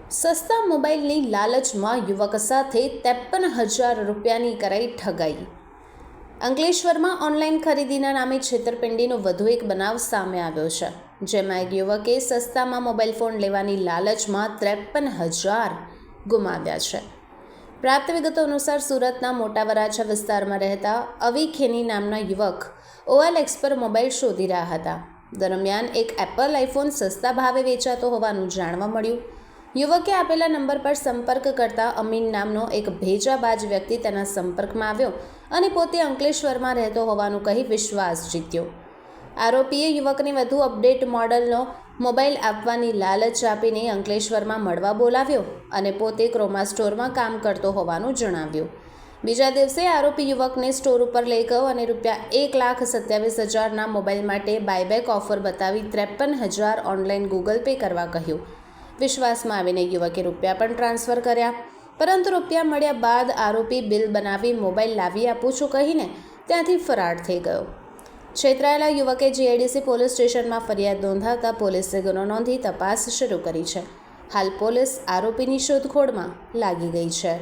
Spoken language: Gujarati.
સસ્તા મોબાઈલની લાલચમાં યુવક સાથે 53,000 રૂપિયાની કરાઈ ઠગાઈ. અંકલેશ્વરમાં ઓનલાઈન ખરીદીના નામે છેતરપિંડીનો વધુ એક બનાવ સામે આવ્યો છે, જેમાં એક યુવકે સસ્તામાં મોબાઈલ ફોન લેવાની લાલચમાં 53,000 ગુમાવ્યા છે. પ્રાપ્ત વિગતો અનુસાર સુરતના મોટા વરાછા વિસ્તારમાં રહેતા અવી ખેની નામના યુવક OLX પર મોબાઈલ શોધી રહ્યા હતા. દરમિયાન એક એપલ આઈફોન સસ્તા ભાવે વેચાતો હોવાનું જાણવા મળ્યું. યુવકે આપેલા નંબર પર સંપર્ક કરતા અમીન નામનો એક ભેજાબાજ વ્યક્તિ તેના સંપર્કમાં આવ્યો અને પોતે અંકલેશ્વરમાં રહેતો હોવાનું કહી વિશ્વાસ જીત્યો. આરોપીએ યુવકને વધુ અપડેટ મોડલનો મોબાઈલ આપવાની લાલચ આપીને અંકલેશ્વરમાં મળવા બોલાવ્યો અને પોતે ક્રોમા સ્ટોરમાં કામ કરતો હોવાનું જણાવ્યું. બીજા દિવસે આરોપી યુવકને સ્ટોર ઉપર લઈ ગયો અને ₹1,27,000ના મોબાઈલ માટે બાયબેક ઓફર બતાવી 53,000 ઓનલાઈન ગૂગલ પે કરવા કહ્યું. વિશ્વાસમાં આવીને યુવકે રૂપિયા પણ ટ્રાન્સફર કર્યા, પરંતુ રૂપિયા મળ્યા બાદ આરોપી બિલ બનાવી મોબાઈલ લાવી આપું છું કહીને ત્યાંથી ફરાર થઈ ગયો. છેતરાયેલા યુવકે GIDC પોલીસ સ્ટેશનમાં ફરિયાદ નોંધાવતા પોલીસે ગુનો નોંધી તપાસ શરૂ કરી છે. હાલ પોલીસ આરોપીની શોધખોળમાં લાગી ગઈ છે.